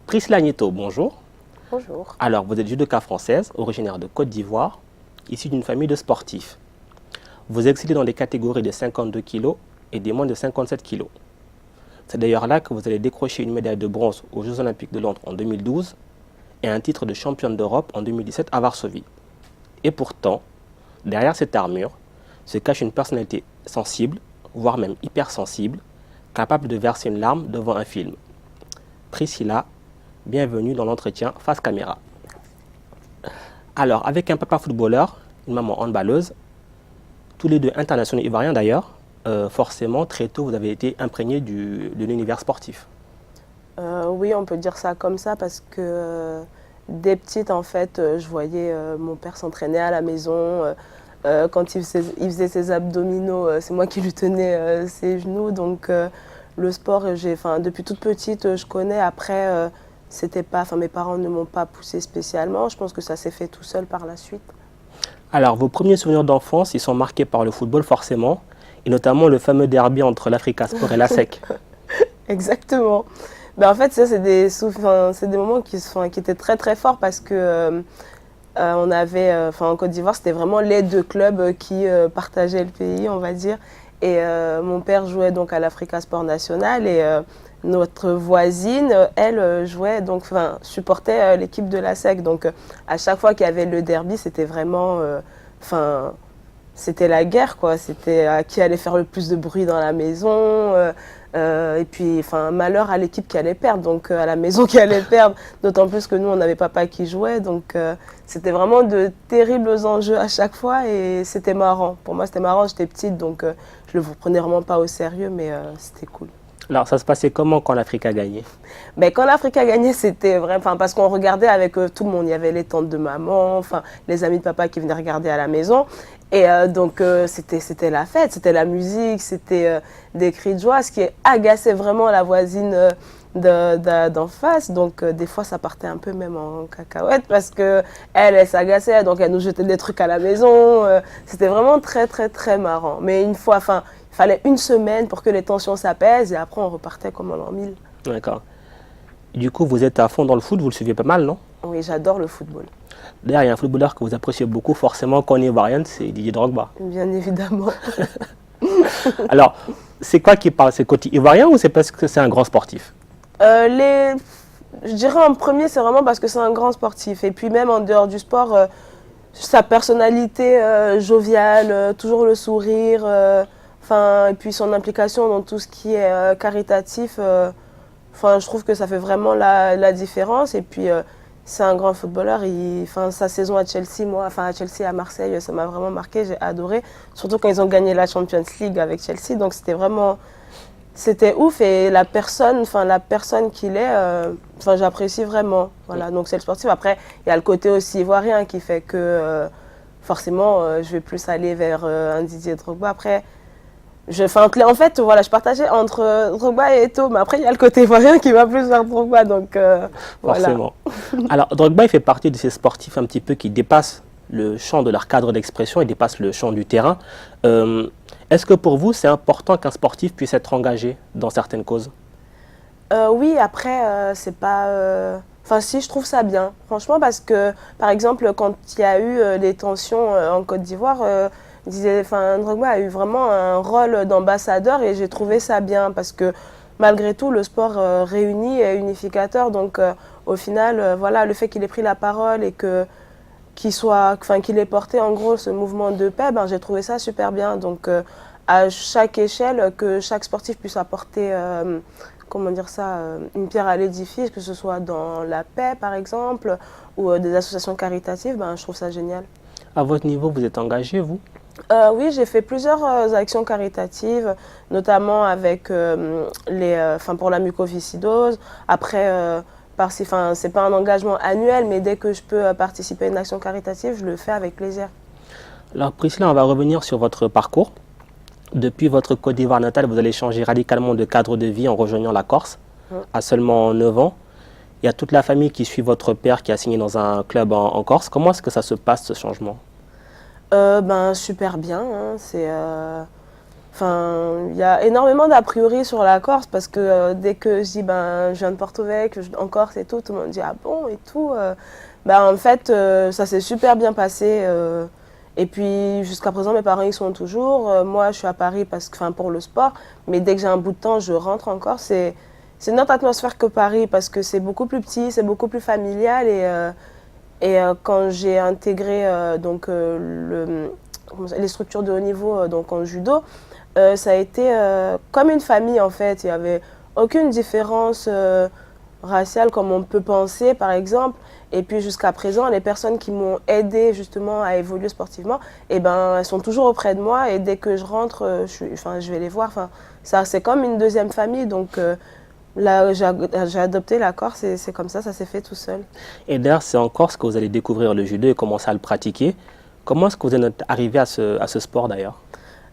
Priscilla Nieto, bonjour. Bonjour. Alors, vous êtes judoka française, originaire de Côte d'Ivoire, issue d'une famille de sportifs. Vous excellez dans les catégories de 52 kg et des moins de 57 kg. C'est d'ailleurs là que vous allez décrocher une médaille de bronze aux Jeux Olympiques de Londres en 2012 et un titre de championne d'Europe en 2017 à Varsovie. Et pourtant, derrière cette armure, se cache une personnalité sensible, voire même hypersensible, capable de verser une larme devant un film. Priscilla, bienvenue dans l'entretien face caméra. Alors, avec un papa footballeur, une maman handballeuse, tous les deux internationaux ivoiriens d'ailleurs, forcément, très tôt, vous avez été imprégné de l'univers sportif. Oui, on peut dire ça comme ça parce que dès petite, en fait, je voyais mon père s'entraîner à la maison. Quand il faisait ses abdominaux, c'est moi qui lui tenais ses genoux. Donc, le sport, depuis toute petite, je connais. Après, c'était pas, mes parents ne m'ont pas poussé spécialement. Je pense que ça s'est fait tout seul par la suite. Alors, vos premiers souvenirs d'enfance, ils sont marqués par le football forcément, et notamment le fameux derby entre l'Africa Sport et la SEC. Exactement. En fait, ça, c'est des moments qui étaient très très forts parce que on avait, en Côte d'Ivoire, c'était vraiment les deux clubs qui partageaient le pays, on va dire. Et mon père jouait donc à l'Africa Sport National et notre voisine, elle, jouait, donc, supportait l'équipe de la SEC. Donc, à chaque fois qu'il y avait le derby, c'était vraiment, c'était la guerre, quoi. C'était qui allait faire le plus de bruit dans la maison. Et puis, malheur à l'équipe qui allait perdre, donc à la maison qui allait perdre. D'autant plus que nous, on avait papa qui jouait. Donc, c'était vraiment de terribles enjeux à chaque fois et c'était marrant. Pour moi, c'était marrant. J'étais petite, donc je ne le prenais vraiment pas au sérieux, mais c'était cool. Alors, ça se passait comment quand l'Afrique a gagné? Quand l'Afrique a gagné, c'était vrai, parce qu'on regardait avec tout le monde. Il y avait les tantes de maman, les amis de papa qui venaient regarder à la maison. Et donc, c'était la fête, c'était la musique, c'était des cris de joie, ce qui agaçait vraiment la voisine d'en face. Donc, des fois, ça partait un peu même en cacahuète parce qu'elle s'agaçait, donc elle nous jetait des trucs à la maison. C'était vraiment très, très, très marrant. Mais une fois, il fallait une semaine pour que les tensions s'apaisent et après, on repartait comme en l'an 1000. D'accord. Du coup, vous êtes à fond dans le foot, vous le suivez pas mal, non? Oui, j'adore le football. D'ailleurs, il y a un footballeur que vous appréciez beaucoup, forcément, quand on est ivoirienne, c'est Didier Drogba. Bien évidemment. Alors, c'est quoi qui parle? C'est le côté ivoirien ou c'est parce que c'est un grand sportif? Je dirais en premier, c'est vraiment parce que c'est un grand sportif. Et puis même en dehors du sport, sa personnalité joviale, toujours le sourire, et puis son implication dans tout ce qui est caritatif. Je trouve que ça fait vraiment la différence. Et puis, c'est un grand footballeur. Sa saison à Chelsea, à Chelsea, à Marseille, ça m'a vraiment marqué. J'ai adoré. Surtout quand ils ont gagné la Champions League avec Chelsea. Donc, c'était ouf. Et la personne qu'il est, j'apprécie vraiment. Voilà. Donc, c'est le sportif. Après, il y a le côté aussi ivoirien qui fait que, forcément, je vais plus aller vers un Didier Drogba. Après, en fait, voilà, je partageais entre Drogba et Eto'o, mais après, il y a le côté ivoirien qui va plus vers Drogba, donc forcément. Voilà. Alors, Drogba, il fait partie de ces sportifs un petit peu qui dépassent le champ de leur cadre d'expression, ils dépassent le champ du terrain. Est-ce que pour vous, c'est important qu'un sportif puisse être engagé dans certaines causes? Oui, après, c'est pas... si, je trouve ça bien, franchement, parce que, par exemple, quand il y a eu des tensions en Côte d'Ivoire, Drogba a eu vraiment un rôle d'ambassadeur et j'ai trouvé ça bien parce que malgré tout, le sport réunit et est unificateur. Donc au final, voilà, le fait qu'il ait pris la parole et qu'il ait porté en gros ce mouvement de paix, j'ai trouvé ça super bien. Donc à chaque échelle, que chaque sportif puisse apporter une pierre à l'édifice, que ce soit dans la paix par exemple ou des associations caritatives, je trouve ça génial. À votre niveau, vous êtes engagé, vous? Oui, j'ai fait plusieurs actions caritatives, notamment avec pour la mucoviscidose. Après, c'est pas un engagement annuel, mais dès que je peux participer à une action caritative, je le fais avec plaisir. Alors Priscilla, on va revenir sur votre parcours. Depuis votre Côte d'Ivoire natale, vous allez changer radicalement de cadre de vie en rejoignant la Corse, à seulement 9 ans. Il y a toute la famille qui suit votre père qui a signé dans un club en Corse. Comment est-ce que ça se passe, ce changement? Super bien, hein. Enfin, il y a énormément d'a priori sur la Corse parce que dès que je dis ben, je viens de Porto Vecchio, en Corse et tout le monde dit ah bon et tout. Ben, en fait, ça s'est super bien passé. Et puis jusqu'à présent, mes parents ils sont toujours. Moi, je suis à Paris parce que, enfin, pour le sport, mais dès que j'ai un bout de temps, je rentre en Corse. C'est une autre atmosphère que Paris parce que c'est beaucoup plus petit, c'est beaucoup plus familial quand j'ai intégré les structures de haut niveau donc en judo, ça a été comme une famille en fait. Il n'y avait aucune différence raciale comme on peut penser par exemple. Et puis jusqu'à présent, les personnes qui m'ont aidé justement à évoluer sportivement, eh ben, elles sont toujours auprès de moi et dès que je rentre, je vais les voir. Enfin, ça, c'est comme une deuxième famille. Donc là, j'ai adopté la Corse et c'est comme ça s'est fait tout seul. Et d'ailleurs, c'est en Corse que vous allez découvrir le judo et commencer à le pratiquer. Comment est-ce que vous êtes arrivé à ce sport d'ailleurs?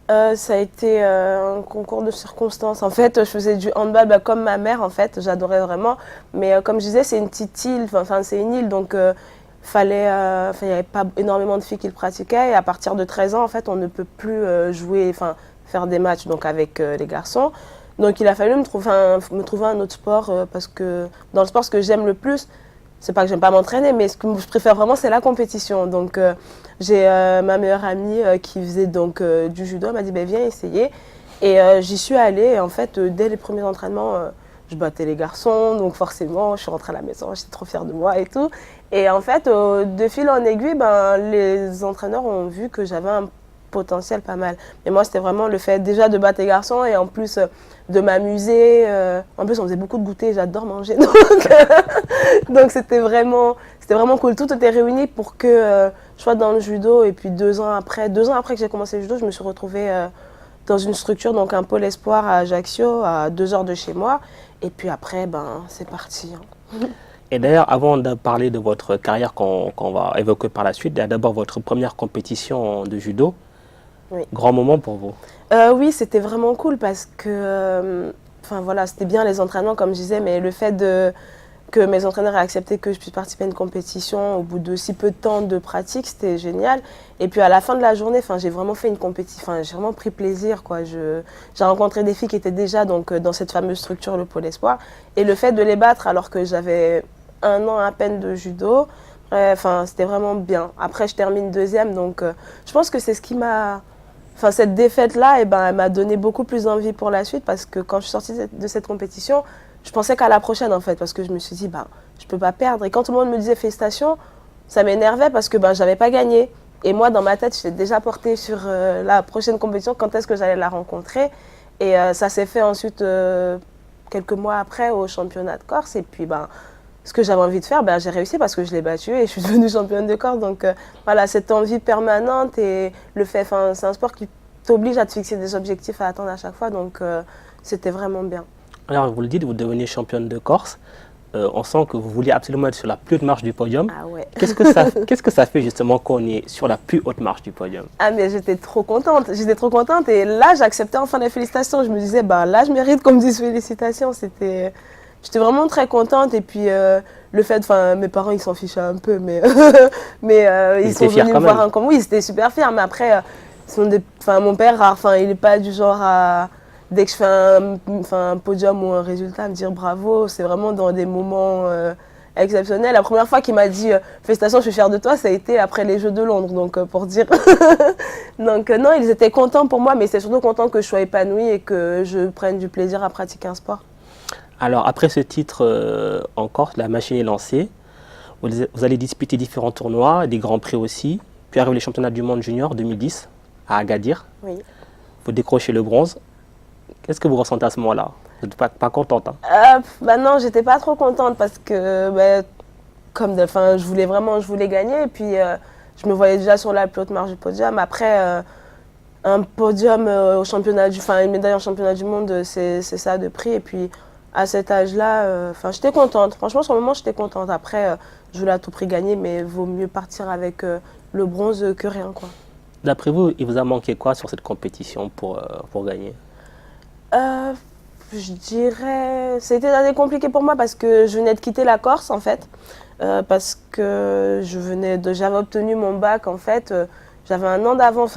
Ça a été un concours de circonstances. En fait, je faisais du handball comme ma mère, en fait. J'adorais vraiment. Mais comme je disais, c'est une petite île, enfin, c'est une île, donc il n'y avait pas énormément de filles qui le pratiquaient. Et à partir de 13 ans, en fait, on ne peut plus jouer, enfin, faire des matchs donc, avec les garçons. Donc il a fallu me trouver un autre sport parce que dans le sport, ce que j'aime le plus, c'est pas que j'aime pas m'entraîner, mais ce que je préfère vraiment, c'est la compétition. Donc, j'ai ma meilleure amie qui faisait donc du judo. Elle m'a dit, ben, viens essayer. Et j'y suis allée. Et en fait, dès les premiers entraînements, je battais les garçons. Donc, forcément, je suis rentrée à la maison. J'étais trop fière de moi et tout. Et en fait, de fil en aiguille, ben, les entraîneurs ont vu que j'avais un potentiel pas mal. Mais moi, c'était vraiment le fait déjà de battre les garçons et en plus de m'amuser. En plus, on faisait beaucoup de goûter, j'adore manger. Donc c'était vraiment cool. Tout était réuni pour que je sois dans le judo. Et puis 2 ans après que j'ai commencé le judo, je me suis retrouvée dans une structure, donc un pôle espoir à Ajaccio, à 2 heures de chez moi. Et puis après, ben, c'est parti. Et d'ailleurs, avant de parler de votre carrière qu'on va évoquer par la suite, d'abord votre première compétition de judo. Oui. Grand moment pour vous? Oui, c'était vraiment cool parce que voilà, c'était bien les entraînements comme je disais, mais le fait que mes entraîneurs aient accepté que je puisse participer à une compétition au bout de si peu de temps de pratique, c'était génial. Et puis à la fin de la journée, j'ai vraiment fait une compétition, j'ai vraiment pris plaisir, quoi. J'ai rencontré des filles qui étaient déjà donc, dans cette fameuse structure, le Pôle Espoir. Et le fait de les battre alors que j'avais 1 an à peine de judo, c'était vraiment bien. Après, je termine 2e, donc je pense que c'est ce qui m'a... cette défaite-là, elle m'a donné beaucoup plus envie pour la suite parce que quand je suis sortie de cette compétition, je pensais qu'à la prochaine en fait parce que je me suis dit, je peux pas perdre. Et quand tout le monde me disait félicitations, ça m'énervait parce que j'avais pas gagné. Et moi, dans ma tête, j'étais déjà portée sur la prochaine compétition, quand est-ce que j'allais la rencontrer. Et ça s'est fait ensuite, quelques mois après, au championnat de Corse. Et puis, ce que j'avais envie de faire, j'ai réussi parce que je l'ai battue et je suis devenue championne de Corse. Donc voilà, cette envie permanente et le fait, c'est un sport qui t'oblige à te fixer des objectifs à atteindre à chaque fois. Donc c'était vraiment bien. Alors vous le dites, vous devenez championne de Corse. On sent que vous vouliez absolument être sur la plus haute marche du podium. Ah ouais. Qu'est-ce que ça fait justement qu'on est sur la plus haute marche du podium? Ah mais j'étais trop contente. Et là, j'acceptais enfin les félicitations. Je me disais, là, je mérite qu'on me dise félicitations. J'étais vraiment très contente et puis le fait, mes parents ils s'en fichaient un peu, mais ils sont venus me voir comme oui, ils étaient super fiers. Mais après, mon père, il n'est pas du genre à dès que je fais un podium ou un résultat me dire bravo. C'est vraiment dans des moments exceptionnels. La première fois qu'il m'a dit félicitations, je suis fière de toi, ça a été après les Jeux de Londres, donc pour dire. Donc non, ils étaient contents pour moi, mais c'est surtout content que je sois épanouie et que je prenne du plaisir à pratiquer un sport. Alors, après ce titre en Corse, la machine est lancée. Vous allez disputer différents tournois, des grands prix aussi. Puis arrive les championnats du monde junior 2010 à Agadir. Oui. Vous décrochez le bronze. Qu'est-ce que vous ressentez à ce moment-là? Vous n'êtes pas contente, hein? Non, j'étais pas trop contente parce que je voulais gagner. Et puis, je me voyais déjà sur la plus haute marche du podium. Après, un podium au championnat une médaille en championnat du monde, c'est ça de prix. Et puis, à cet âge-là, j'étais contente. Franchement, sur le moment, j'étais contente. Après, je voulais à tout prix gagner, mais il vaut mieux partir avec le bronze que rien, quoi. D'après vous, il vous a manqué quoi sur cette compétition pour gagner? Je dirais... C'était une année compliquée pour moi parce que je venais de quitter la Corse, en fait. Parce que j'avais obtenu mon bac, en fait. j'avais un an d'avance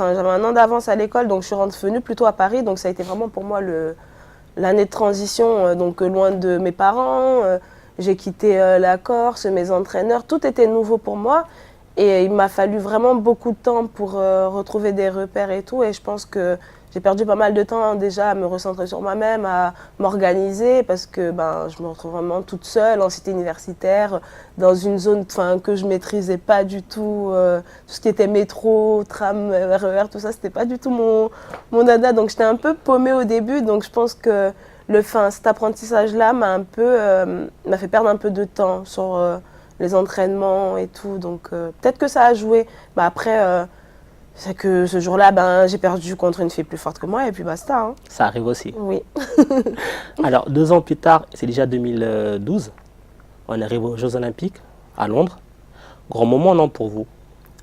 à l'école, donc je suis venue plutôt à Paris. Donc ça a été vraiment pour moi l'année de transition, loin de mes parents. J'ai quitté la Corse, mes entraîneurs, tout était nouveau pour moi. Et il m'a fallu vraiment beaucoup de temps pour retrouver des repères et tout. Et je pense que j'ai perdu pas mal de temps déjà à me recentrer sur moi-même, à m'organiser, parce que je me retrouve vraiment toute seule en cité universitaire, dans une zone que je maîtrisais pas du tout. Tout ce qui était métro, tram, RER, tout ça, c'était pas du tout mon dada. Donc j'étais un peu paumée au début. Donc je pense que cet apprentissage-là m'a fait perdre un peu de temps sur les entraînements et tout. Donc peut-être que ça a joué. Après, c'est que ce jour-là, j'ai perdu contre une fille plus forte que moi et puis basta. Hein. Ça arrive aussi. Oui. Alors, 2 ans plus tard, c'est déjà 2012, on arrive aux Jeux Olympiques à Londres. Grand moment, non, pour vous?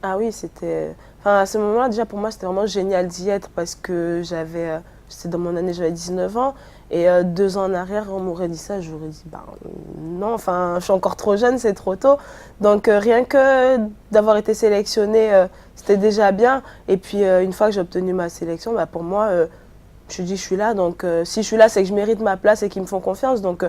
Ah oui, c'était... Enfin, à ce moment-là, déjà, pour moi, c'était vraiment génial d'y être parce que c'était dans mon année, j'avais 19 ans. Et 2 ans en arrière, on m'aurait dit ça, j'aurais dit, non, enfin, je suis encore trop jeune, c'est trop tôt. Donc, rien que d'avoir été sélectionnée, c'était déjà bien. Et puis, une fois que j'ai obtenu ma sélection, pour moi, je dis, je suis là. Donc, si je suis là, c'est que je mérite ma place et qu'ils me font confiance. Donc,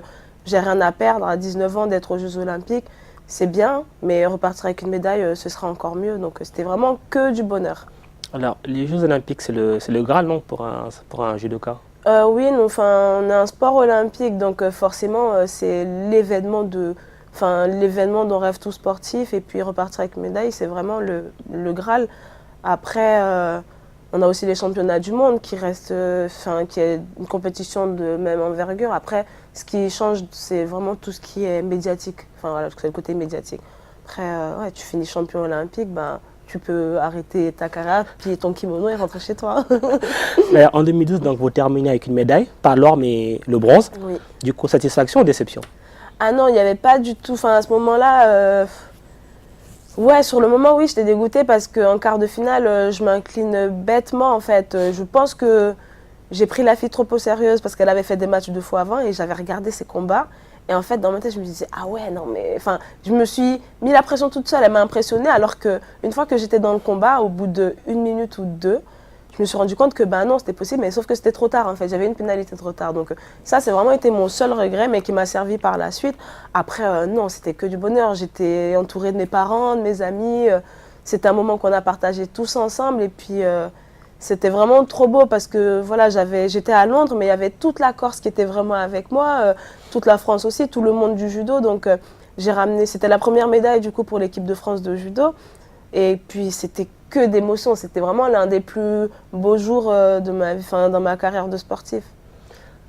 j'ai rien à perdre à 19 ans d'être aux Jeux Olympiques. C'est bien, mais repartir avec une médaille, ce sera encore mieux. Donc, c'était vraiment que du bonheur. Alors, les Jeux Olympiques, c'est le Graal, non, pour un judoka? Oui, on est un sport olympique, donc forcément, c'est l'événement dont rêve tout sportif. Et puis repartir avec médaille, c'est vraiment le Graal. Après, on a aussi les championnats du monde qui restent, qui est une compétition de même envergure. Après, ce qui change, c'est vraiment tout ce qui est médiatique. Enfin, voilà, c'est le côté médiatique. Après, tu finis champion olympique, tu peux arrêter ta carrière, plier ton kimono et rentrer chez toi. En 2012, donc, vous terminez avec une médaille, pas l'or, mais le bronze. Oui. Du coup, satisfaction ou déception? Ah non, il n'y avait pas du tout. Enfin, à ce moment-là, ouais, sur le moment, oui, j'étais dégoûtée parce qu'en quart de finale, je m'incline bêtement, en fait. Je pense que j'ai pris la fille trop au sérieux parce qu'elle avait fait des matchs 2 fois avant et j'avais regardé ses combats. Et en fait, dans ma tête, je me disais, ah ouais, non, mais... Enfin, je me suis mis la pression toute seule, elle m'a impressionnée, alors qu'une fois que j'étais dans le combat, au bout d'1 minute ou 2, je me suis rendu compte que, non, c'était possible, mais sauf que c'était trop tard, en fait. J'avais une pénalité trop tard. Donc ça, c'est vraiment été mon seul regret, mais qui m'a servi par la suite. Après, non, c'était que du bonheur. J'étais entourée de mes parents, de mes amis. C'était un moment qu'on a partagé tous ensemble. Et puis... c'était vraiment trop beau parce que voilà, j'étais à Londres, mais il y avait toute la Corse qui était vraiment avec moi, toute la France aussi, tout le monde du judo. Donc j'ai ramené, c'était la première médaille du coup pour l'équipe de France de judo. Et puis c'était que d'émotions, c'était vraiment l'un des plus beaux jours de ma vie, dans ma carrière de sportif.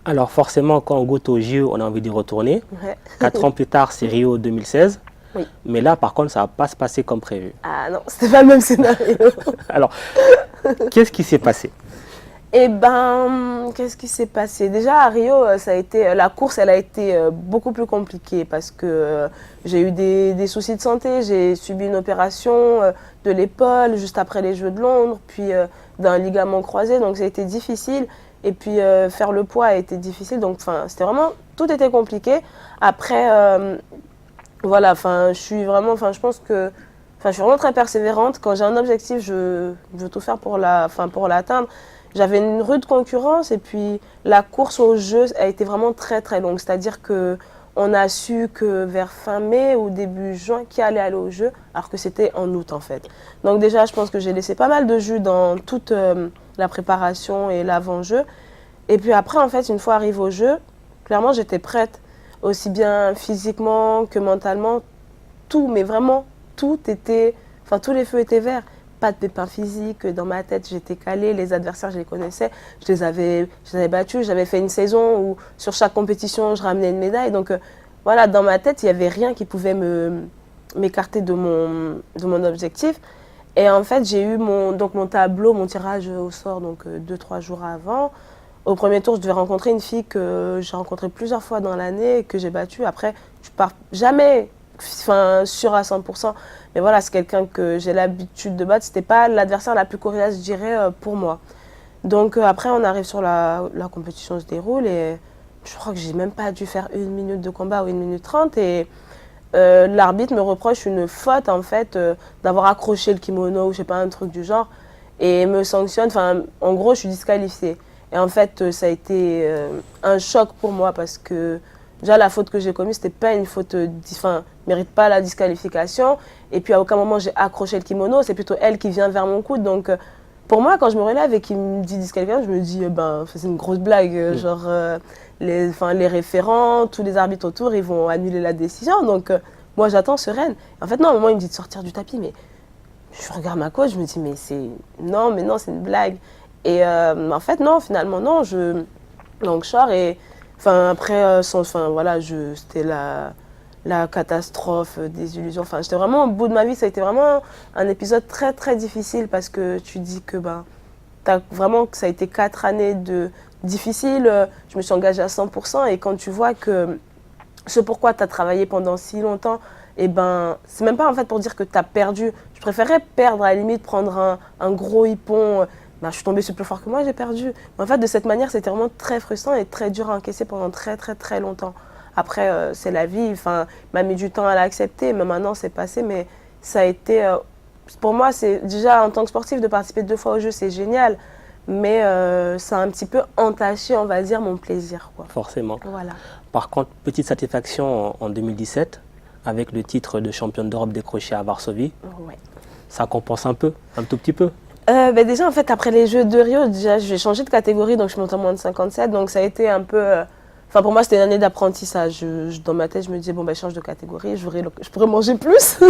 Alors forcément, quand on goûte au JO, on a envie d'y retourner. Ouais. 4 ans plus tard, c'est Rio 2016. Oui. Mais là, par contre, ça ne va pas se passer comme prévu. Ah non, c'était pas le même scénario. Alors, qu'est-ce qui s'est passé? Eh ben, qu'est-ce qui s'est passé? Déjà à Rio, la course, elle a été beaucoup plus compliquée parce que j'ai eu des soucis de santé. J'ai subi une opération de l'épaule juste après les Jeux de Londres, puis d'un ligament croisé, donc ça a été difficile. Et puis faire le poids a été difficile, donc c'était vraiment, tout était compliqué. Après, voilà, je pense que, je suis vraiment très persévérante. Quand j'ai un objectif, je veux tout faire pour l'atteindre. J'avais une rude concurrence et puis la course aux Jeux a été vraiment très très longue. C'est-à-dire qu'on a su que vers fin mai ou début juin qui allait aller aux Jeux, alors que c'était en août en fait. Donc déjà, je pense que j'ai laissé pas mal de jus dans toute la préparation et l'avant-jeu. Et puis après, en fait, une fois arrivée aux Jeux, clairement, j'étais prête, aussi bien physiquement que mentalement. Tout, mais vraiment, tous les feux étaient verts. Pas de pépins physiques, dans ma tête j'étais calée, les adversaires je les connaissais, je les avais battus, j'avais fait une saison où sur chaque compétition je ramenais une médaille. Donc voilà, dans ma tête il n'y avait rien qui pouvait m'écarter de mon objectif. Et en fait j'ai eu mon tableau, mon tirage au sort 2-3 jours avant. Au premier tour je devais rencontrer une fille que j'ai rencontrée plusieurs fois dans l'année et que j'ai battue. Après je pars jamais sûr à 100%. Mais voilà, c'est quelqu'un que j'ai l'habitude de battre. C'était pas l'adversaire la plus coriace, je dirais, pour moi. Donc après, on arrive sur la compétition se déroule et je crois que j'ai même pas dû faire 1 minute de combat ou 1 minute 30. Et l'arbitre me reproche une faute en fait, d'avoir accroché le kimono ou je sais pas, un truc du genre, et me sanctionne, enfin en gros je suis disqualifiée. Et en fait ça a été un choc pour moi parce que déjà la faute que j'ai commise c'était pas une faute, enfin mérite pas la disqualification, et puis à aucun moment j'ai accroché le kimono, c'est plutôt elle qui vient vers mon coude, donc pour moi quand je me relève et qu'il me dit disqualification, je me dis ben c'est une grosse blague, genre les référents, tous les arbitres autour, ils vont annuler la décision. Donc, moi, j'attends sereine. En fait, non, à un moment, il me dit de sortir du tapis. Mais je regarde ma coach, je me dis, mais c'est... Non, mais non, c'est une blague. Et en fait, non, finalement, non. Donc, je sors et... Enfin, après, enfin, voilà, c'était la catastrophe, des illusions. Enfin, j'étais vraiment au bout de ma vie. Ça a été vraiment un épisode très, très difficile parce que tu dis que, ben, vraiment, ça a été 4 années difficiles. Je me suis engagée à 100%. Et quand tu vois que ce pourquoi tu as travaillé pendant si longtemps, et ben, c'est même pas en fait pour dire que tu as perdu. Je préférais perdre, à la limite, prendre un gros hippon. Ben, je suis tombée sur plus fort que moi, j'ai perdu. Mais en fait, de cette manière, c'était vraiment très frustrant et très dur à encaisser pendant très, très, très longtemps. Après, c'est la vie. Enfin, il m'a mis du temps à l'accepter, mais maintenant, c'est passé. Mais ça a été... pour moi, c'est déjà, en tant que sportif, de participer 2 fois au jeu, c'est génial. Mais ça a un petit peu entaché, on va dire, mon plaisir, quoi. Forcément. Voilà. Par contre, petite satisfaction en 2017, avec le titre de championne d'Europe décroché à Varsovie. Ouais. Ça compense un peu, un tout petit peu. Déjà, en fait, après les Jeux de Rio, déjà, j'ai changé de catégorie, donc je suis montée en moins de 57. Donc ça a été un peu... Enfin, pour moi, c'était une année d'apprentissage. Dans ma tête, je me disais, bon, ben, je change de catégorie, je pourrais manger plus.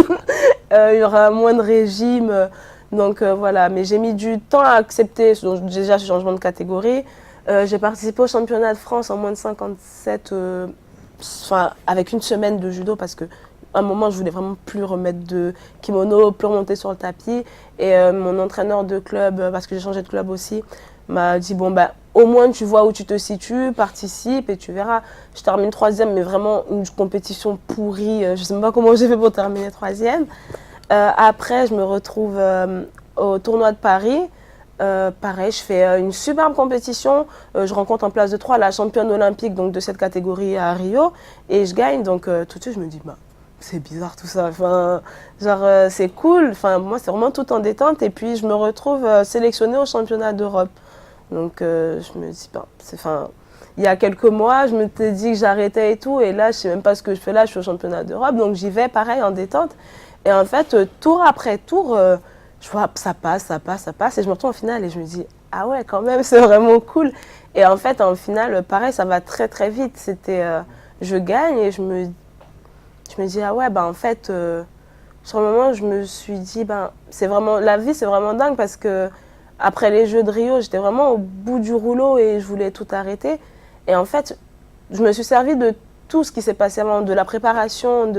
Il y aura moins de régime. Donc voilà, mais j'ai mis du temps à accepter déjà ce changement de catégorie. J'ai participé au championnat de France en moins de 57, avec une semaine de judo parce que à un moment je voulais vraiment plus remettre de kimono, plus remonter sur le tapis. Et mon entraîneur de club, parce que j'ai changé de club aussi, m'a dit bon bah au moins tu vois où tu te situes, participe et tu verras. Je termine 3e, mais vraiment une compétition pourrie. Je ne sais même pas comment j'ai fait pour terminer 3e. Après, je me retrouve au tournoi de Paris. Pareil, je fais une superbe compétition. Je rencontre en place de 3 la championne olympique donc, de cette catégorie à Rio. Et je gagne. Donc tout de suite, je me dis, bah, c'est bizarre tout ça. Enfin, genre, c'est cool. Enfin, moi, c'est vraiment tout en détente. Et puis, je me retrouve sélectionnée au championnat d'Europe. Donc, je me dis, bah, il y a quelques mois, je me suis dit que j'arrêtais et tout. Et là, je ne sais même pas ce que je fais là. Je suis au championnat d'Europe. Donc, j'y vais pareil en détente. Et en fait, tour après tour, je vois ça passe, ça passe, ça passe. Et je me retrouve en finale et je me dis, ah ouais, quand même, c'est vraiment cool. Et en fait, en finale, pareil, ça va très très vite. Je gagne et je me dis, ah ouais, bah en fait, sur le moment, je me suis dit, ben, la vie, c'est vraiment dingue parce que après les Jeux de Rio, j'étais vraiment au bout du rouleau et je voulais tout arrêter. Et en fait, je me suis servi de tout ce qui s'est passé avant, de la préparation,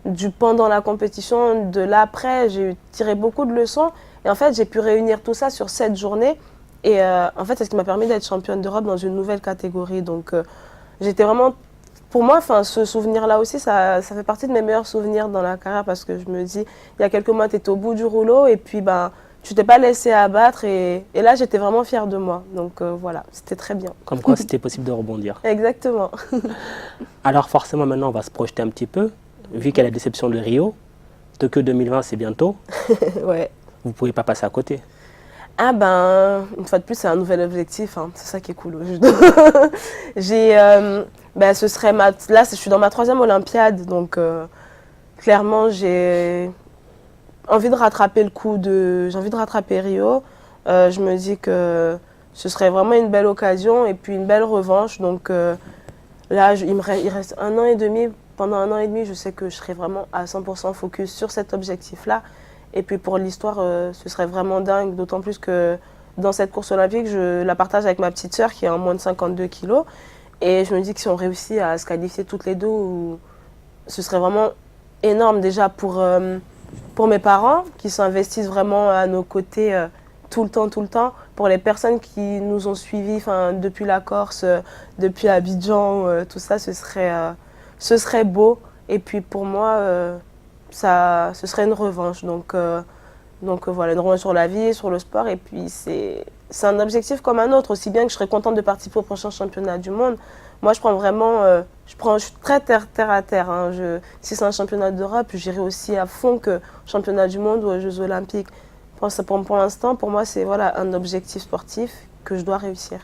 du pendant la compétition, de l'après. J'ai tiré beaucoup de leçons. Et en fait, j'ai pu réunir tout ça sur 7 journées. Et en fait, c'est ce qui m'a permis d'être championne d'Europe dans une nouvelle catégorie. Donc, j'étais vraiment... Pour moi, ce souvenir-là aussi, ça fait partie de mes meilleurs souvenirs dans la carrière parce que je me dis, il y a quelques mois, tu étais au bout du rouleau et puis ben, tu t'es pas laissé abattre. Et là, j'étais vraiment fière de moi. Donc voilà, c'était très bien. Comme quoi, c'était possible de rebondir. Exactement. Alors forcément, maintenant, on va se projeter un petit peu. Vu qu'il y a la déception de Rio, Tokyo 2020, c'est bientôt. Ouais. Vous ne pouvez pas passer à côté. Ah ben, une fois de plus, c'est un nouvel objectif. Hein. C'est ça qui est cool au judo. Ce serait là, je suis dans ma 3e Olympiade. Donc, clairement, j'ai envie de rattraper j'ai envie de rattraper Rio. Je me dis que ce serait vraiment une belle occasion et puis une belle revanche. Donc, là, il reste 1 an et demi. Pendant 1 an et demi, je sais que je serai vraiment à 100% focus sur cet objectif-là. Et puis pour l'histoire, ce serait vraiment dingue, d'autant plus que dans cette course olympique, je la partage avec ma petite sœur qui est en moins de 52 kilos. Et je me dis que si on réussit à se qualifier toutes les deux, ce serait vraiment énorme déjà pour mes parents qui s'investissent vraiment à nos côtés tout le temps. Pour les personnes qui nous ont suivis depuis la Corse, depuis Abidjan, tout ça, ce serait beau. Et puis pour moi, ce serait une revanche. Donc voilà, une revanche sur la vie, sur le sport. Et puis c'est un objectif comme un autre. Aussi bien que je serais contente de participer au prochain championnat du monde. Moi, je je suis très terre à terre. Hein. Si c'est un championnat d'Europe, j'irai aussi à fond que championnat du monde ou aux Jeux Olympiques. Pour l'instant, pour moi, c'est voilà, un objectif sportif que je dois réussir.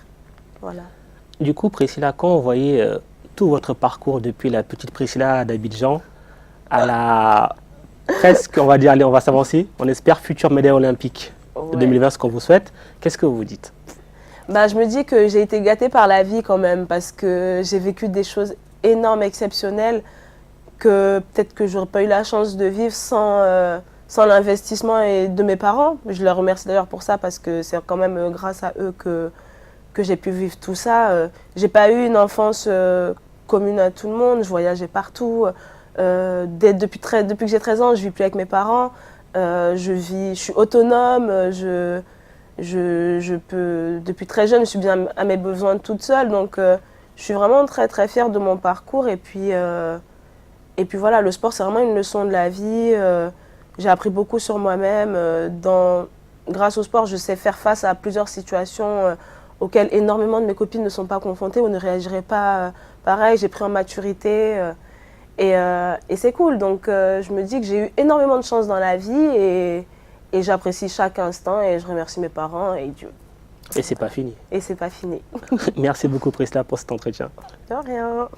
Voilà. Du coup, Priscilla, quand vous voyez tout votre parcours depuis la petite Priscilla d'Abidjan à la presque, on va dire, allez, on va s'avancer, on espère future médaille olympique de 2020, ce qu'on vous souhaite, qu'est-ce que vous vous dites? Bah, je me dis que j'ai été gâtée par la vie quand même parce que j'ai vécu des choses énormes, exceptionnelles que peut-être que j'aurais pas eu la chance de vivre sans l'investissement de mes parents. Je leur remercie d'ailleurs pour ça parce que c'est quand même grâce à eux que j'ai pu vivre tout ça. J'ai pas eu une enfance commune à tout le monde, je voyageais partout. Depuis que j'ai 13 ans, je vis plus avec mes parents. Je suis autonome, je peux, depuis très jeune, je suis bien à mes besoins toute seule. Donc, je suis vraiment très, très fière de mon parcours. Et puis voilà, le sport, c'est vraiment une leçon de la vie. J'ai appris beaucoup sur moi-même. Grâce au sport, je sais faire face à plusieurs situations auxquelles énormément de mes copines ne sont pas confrontées ou ne réagiraient pas pareil. J'ai pris en maturité. Et c'est cool. Donc, je me dis que j'ai eu énormément de chance dans la vie et j'apprécie chaque instant et je remercie mes parents et Dieu. Et c'est pas fini. Et c'est pas fini. Merci beaucoup, Priscilla, pour cet entretien. De rien.